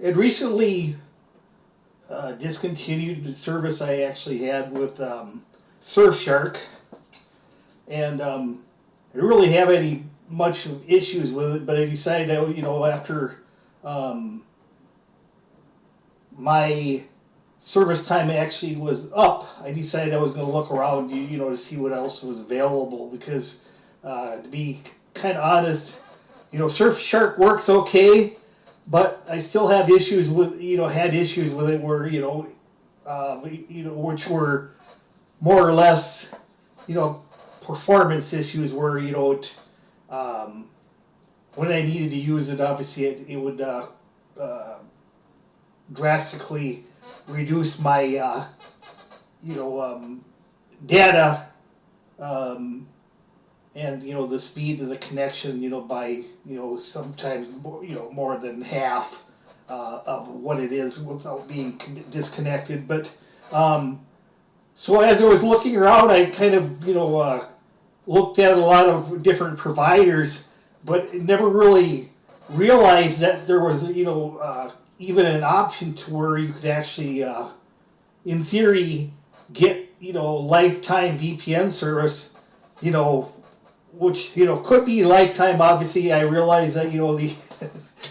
had recently discontinued the service I actually had with Surfshark, and I didn't really have any much issues with it. But I decided that after my service time actually was up, I decided I was going to look around, to see what else was available. Because to be kind of honest, Surfshark works okay, but I still have issues with, had issues with it where, which were more or less, performance issues where, when I needed to use it, obviously it would drastically reduce my, data, and the speed of the connection, by sometimes more than half of what it is without being disconnected. But so as I was looking around, I kind of looked at a lot of different providers, but never really realized that there was even an option to where you could actually, in theory, get lifetime VPN service, which could be lifetime. Obviously, I realize that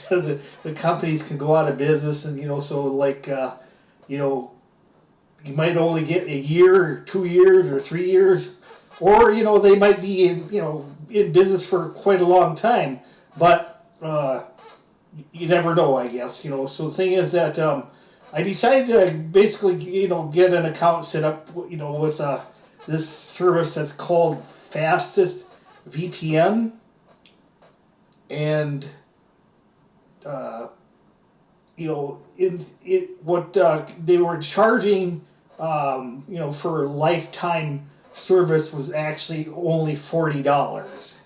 the companies can go out of business, and so like you might only get a year, or 2 years, or 3 years, or they might be in business for quite a long time. But you never know, I guess. So the thing is that I decided to basically get an account set up with this service that's called FastestVPN, and in it what they were charging for lifetime service was actually only $40.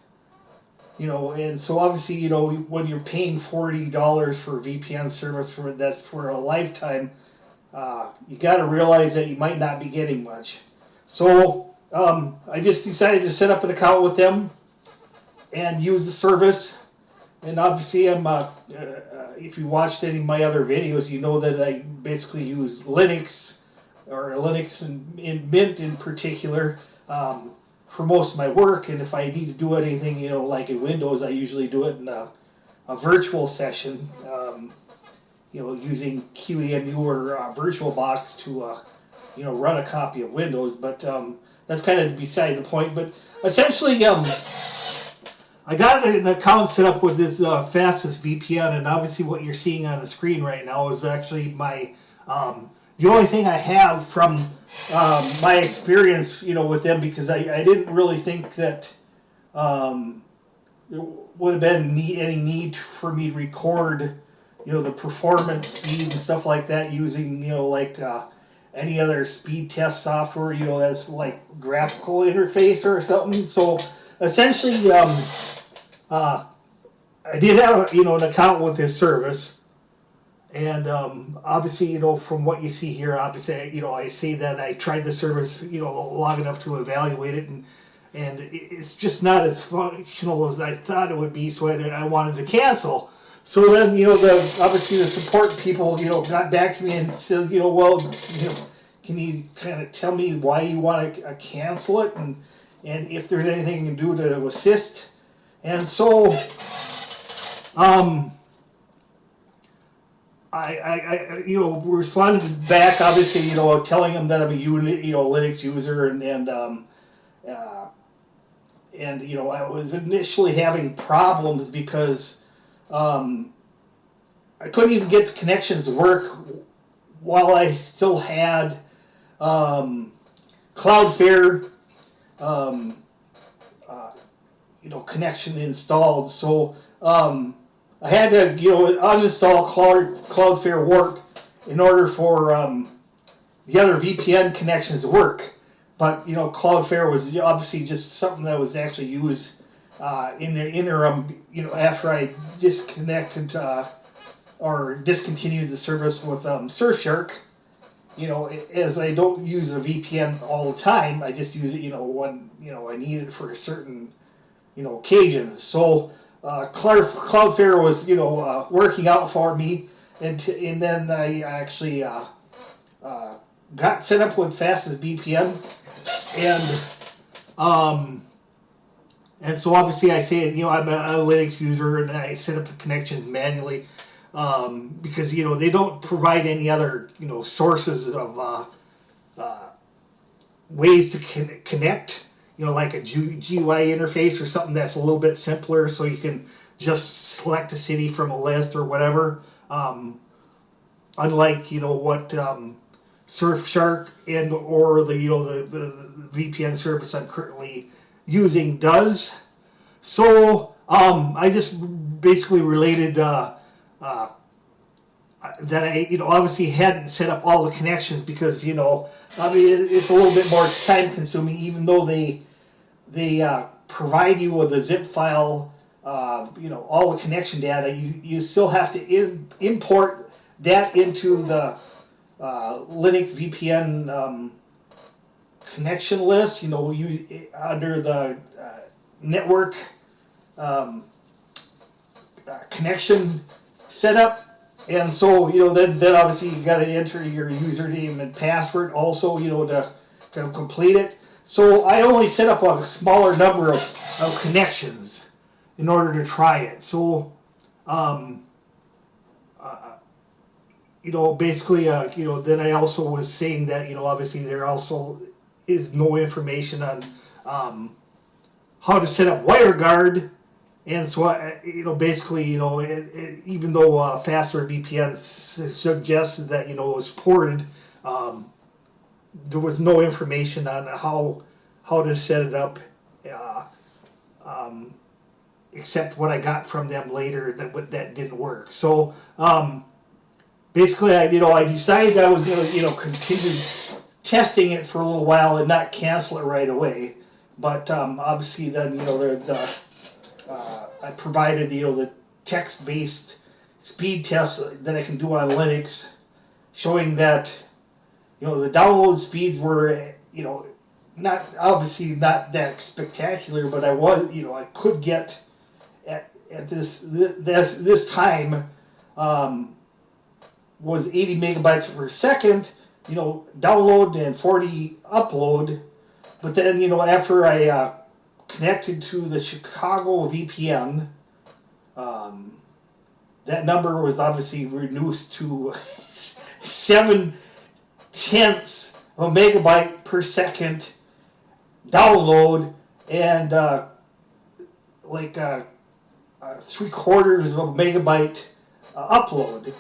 And so obviously, when you're paying $40 for VPN service that's for a lifetime, you got to realize that you might not be getting much. So I just decided to set up an account with them and use the service. And obviously, if you watched any of my other videos, you know that I basically use Linux, or Linux and Mint in particular, for most of my work. And if I need to do anything, like in Windows, I usually do it in a virtual session, using QEMU or VirtualBox to, run a copy of Windows. But that's kind of beside the point. But essentially, I got an account set up with this FastestVPN, and obviously what you're seeing on the screen right now is actually my the only thing I have from my experience, with them, because I didn't really think that there would have been any need for me to record, the performance speed and stuff like that using, like any other speed test software, that's like graphical interface or something. So essentially, I did have, an account with this service. And obviously, from what you see here, obviously, I say that I tried the service, long enough to evaluate it, and it's just not as functional as I thought it would be. So I wanted to cancel. So then, obviously the support people, got back to me and said, well, can you kind of tell me why you want to cancel it, and if there's anything you can do to assist. And so, I responded back, obviously, telling them that I'm a Linux user, and I was initially having problems because I couldn't even get the connections to work while I still had Cloudflare, connection installed. So I had to, uninstall Cloudflare Warp in order for the other VPN connections to work. But Cloudflare was obviously just something that was actually used in the interim. After I disconnected or discontinued the service with Surfshark. As I don't use a VPN all the time, I just use it, when I need it for a certain occasions. So Cloudflare was working out for me, and then I actually got set up with FastestVPN, and um, and so obviously I say, I'm a Linux user and I set up the connections manually, because they don't provide any other sources of ways to connect, like a GUI interface or something that's a little bit simpler, so you can just select a city from a list or whatever. Unlike what Surfshark and or the VPN service I'm currently using does. So I just basically related that I obviously hadn't set up all the connections because I mean it's a little bit more time consuming, even though they provide you with a zip file, all the connection data. You still have to import that into the Linux VPN connection list. Under the network connection setup. And so, then obviously you got to enter your username and password also, to complete it. So I only set up a smaller number of connections in order to try it. So, basically, then I also was saying that, obviously there also is no information on how to set up WireGuard. And so, basically, even though FastestVPN suggested that, it was ported, there was no information on how to set it up, except what I got from them later that didn't work. So, basically, I decided I was going to, continue testing it for a little while and not cancel it right away. But obviously, then, I provided the text-based speed test that I can do on Linux, showing that the download speeds were not that spectacular, but I could get at this time was 80 megabytes per second, download and 40 upload. But then after I connected to the Chicago VPN, that number was obviously reduced to 7/10 of a megabyte per second download and 3/4 of a megabyte upload.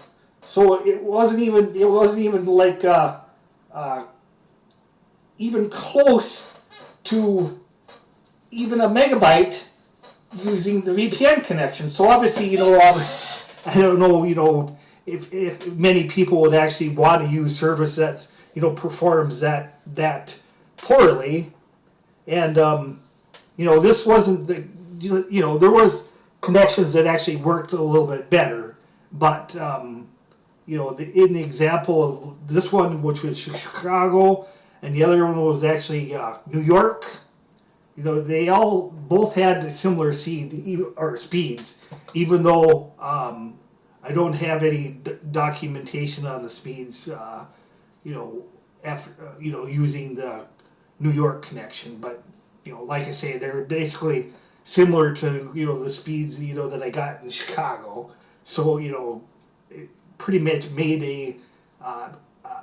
So it wasn't even like even close to even a megabyte using the VPN connection. So obviously, I don't know, if many people would actually want to use service that's, performs that poorly. And, this wasn't there was connections that actually worked a little bit better. But, in the example of this one, which was Chicago, and the other one was actually New York, they all both had similar speeds, even though I don't have any documentation on the speeds, after using the New York connection. But like I say, they're basically similar to the speeds that I got in Chicago. So it pretty much made a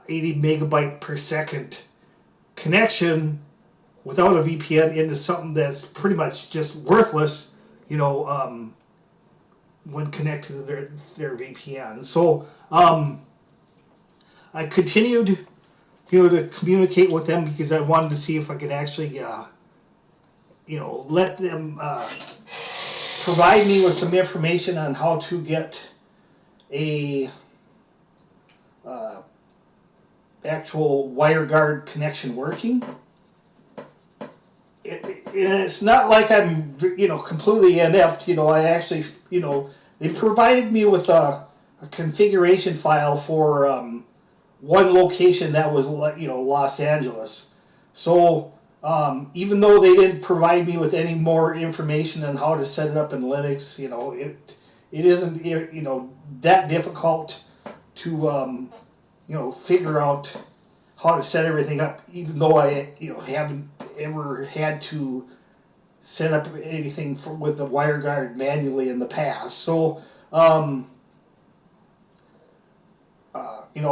80 megabyte per second connection without a VPN into something that's pretty much just worthless, when connected to their VPN. So I continued, to communicate with them because I wanted to see if I could actually, let them provide me with some information on how to get a actual WireGuard connection working. It's not like I'm, completely inept. I actually, they provided me with a configuration file for one location that was, Los Angeles. So even though they didn't provide me with any more information on how to set it up in Linux, it isn't, that difficult to figure out how to set everything up, even though I haven't ever had to set up anything with the WireGuard manually in the past. So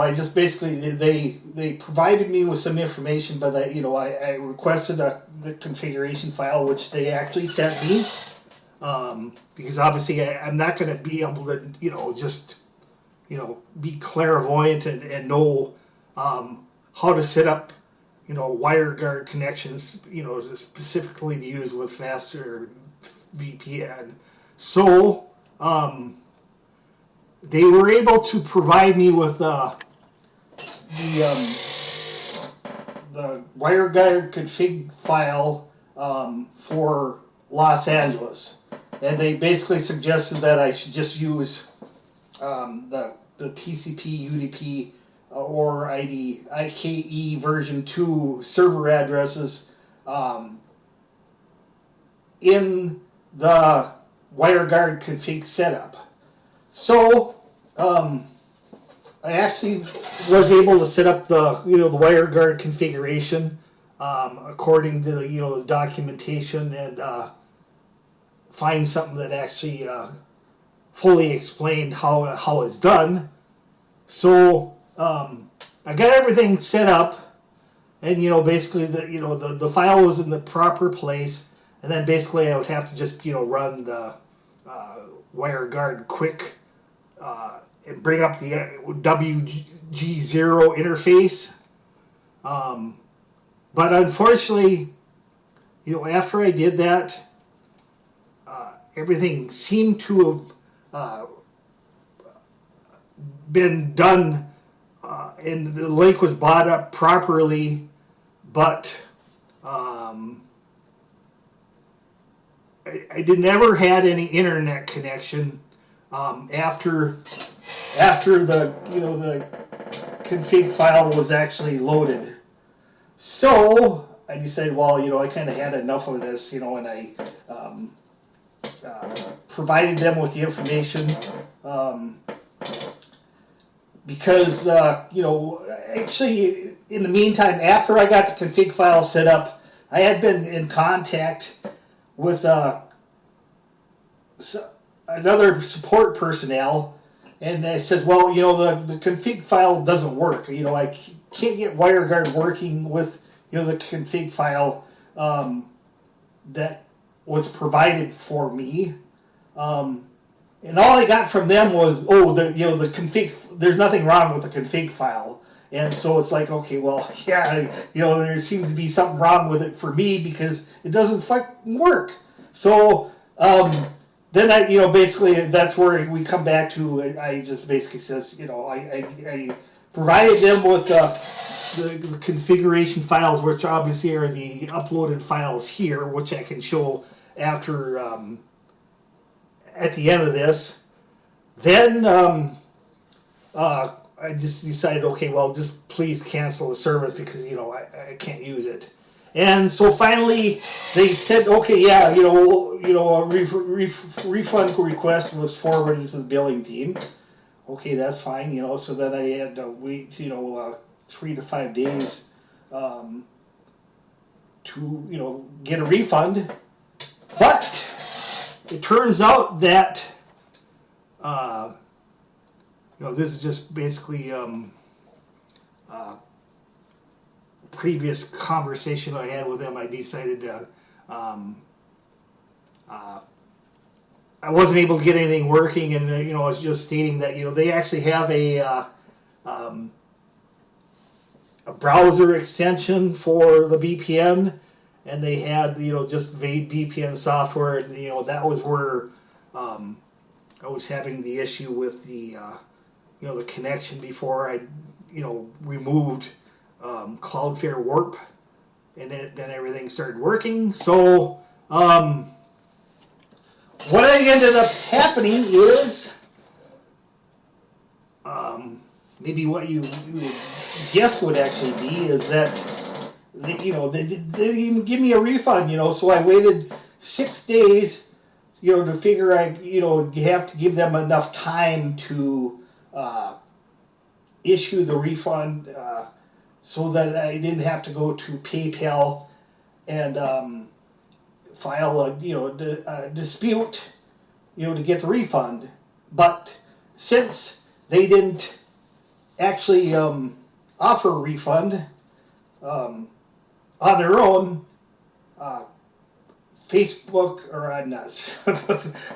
I just basically they provided me with some information, but I requested the configuration file, which they actually sent me, because obviously I'm not going to be able to just be clairvoyant and know how to set up WireGuard connections specifically to use with FastestVPN. So they were able to provide me with the WireGuard config file for Los Angeles, and they basically suggested that I should just use the TCP UDP or IKE version 2 server addresses in the WireGuard config setup. So I actually was able to set up the the WireGuard configuration according to the documentation, and find something that actually fully explained how it's done. So I got everything set up, and basically the file was in the proper place, and then basically I would have to just run the WireGuard quick and bring up the WG0 interface. But unfortunately, after I did that, everything seemed to have been done, and the link was brought up properly, but I never had any internet connection after the the config file was actually loaded. So I decided, well, I kind of had enough of this, and I provided them with the information, because actually in the meantime, after I got the config file set up, I had been in contact with another support personnel, and they said, well, the config file doesn't work. I can't get WireGuard working with the config file that was provided for me. And all I got from them was, the config, there's nothing wrong with the config file. And so it's like, okay, well, yeah, there seems to be something wrong with it for me because it doesn't fucking work. So then I, basically that's where we come back to. I just basically says, I provided them with the configuration files, which obviously are the uploaded files here, which I can show after at the end of this. Then I just decided, okay, well, just please cancel the service because I can't use it. And so finally they said, okay, yeah, a refund request was forwarded to the billing team. Okay, that's fine, So then I had to wait, 3 to 5 days to get a refund. But it turns out that this is just basically previous conversation I had with them. I decided to I wasn't able to get anything working, and I was just stating that they actually have a browser extension for the VPN, and they had just VPN software, and that was where I was having the issue with the the connection before I removed Cloudflare Warp, and then everything started working. So what ended up happening is maybe what you would guess would actually be is that they didn't give me a refund, so I waited 6 days, to figure you have to give them enough time to issue the refund so that I didn't have to go to PayPal and file a dispute, to get the refund. But since they didn't actually offer a refund on their own, Facebook or not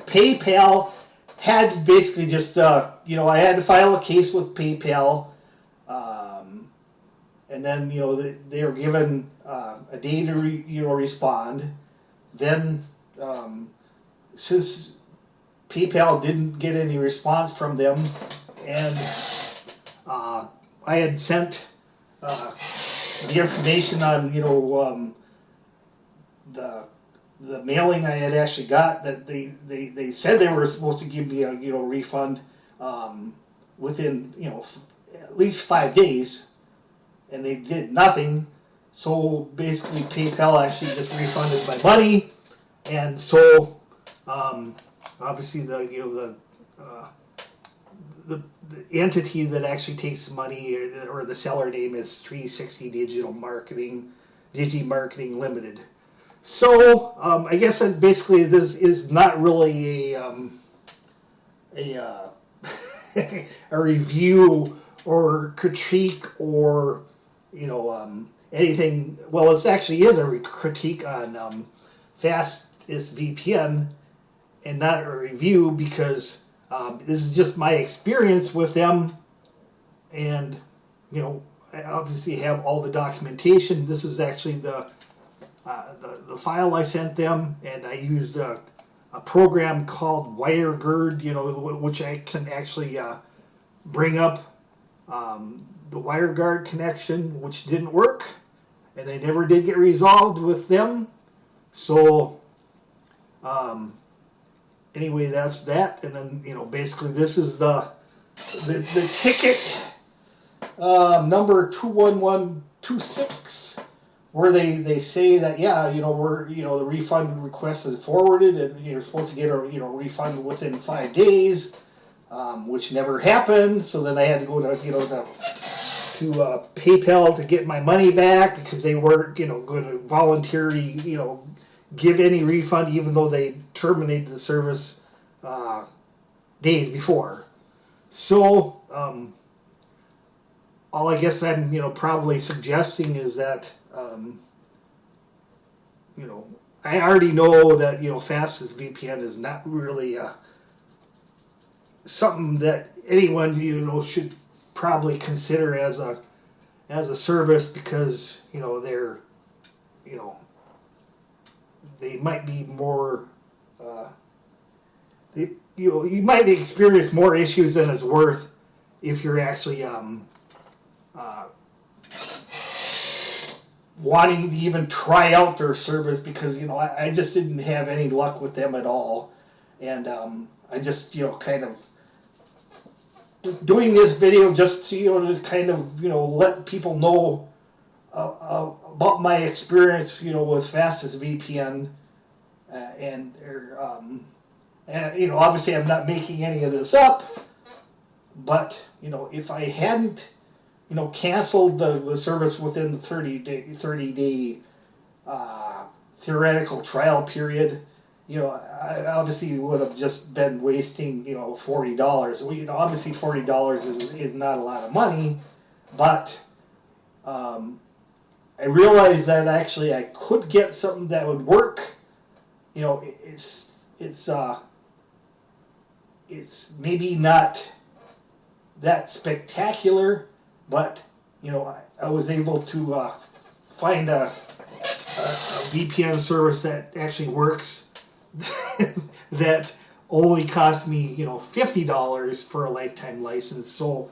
PayPal had to basically just I had to file a case with PayPal, and then they were given a day to respond. Then since PayPal didn't get any response from them, and I had sent the information on the mailing I had actually got, that they said they were supposed to give me a refund within at least 5 days, and they did nothing. So basically PayPal actually just refunded my money, and so obviously the entity that actually takes the money, or the seller name, is 360 Digital Marketing, Digi-Marketing Limited. So I guess that basically this is not really a a review or critique or anything. Well, it actually is a critique on FastestVPN and not a review, because this is just my experience with them, and I obviously have all the documentation. This is actually the file I sent them, and I used a program called WireGuard, which I can actually bring up the WireGuard connection, which didn't work, and I never did get resolved with them. So anyway, that's that. And then basically this is the ticket number 21126, where they say that we're the refund request is forwarded, and you're supposed to get a refund within 5 days, which never happened. So then I had to go to PayPal to get my money back, because they weren't going to voluntarily give any refund, even though they terminated the service days before. So all I guess I'm probably suggesting is that I already know that FastestVPN is not really something that anyone should probably consider as a service, because they're they might be more you might experience more issues than it's worth if you're actually wanting to even try out their service, because I just didn't have any luck with them at all, and I just kind of doing this video just to kind of let people know about my experience with FastestVPN, and obviously I'm not making any of this up, but if I hadn't canceled the service within the 30 day theoretical trial period, I obviously would have just been wasting $40. Well, obviously $40 is not a lot of money, but I realized that actually I could get something that would work. It's maybe not that spectacular, but I was able to find a VPN service that actually works, that only cost me $50 for a lifetime license. So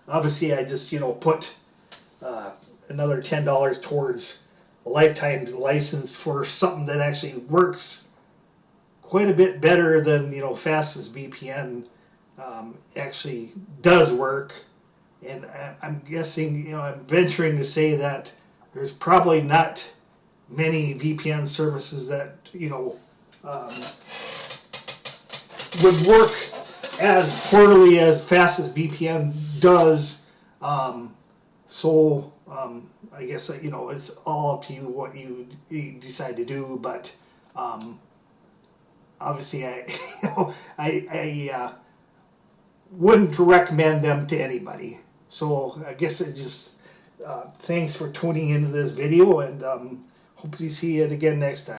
obviously I just put another $10 towards a lifetime license for something that actually works quite a bit better than FastestVPN actually does work. And I'm guessing, I'm venturing to say that there's probably not many VPN services that would work as poorly as FastestVPN does. So I guess it's all up to you what you decide to do. But obviously, I wouldn't recommend them to anybody. So I guess it just thanks for tuning into this video, and hope to see it again next time.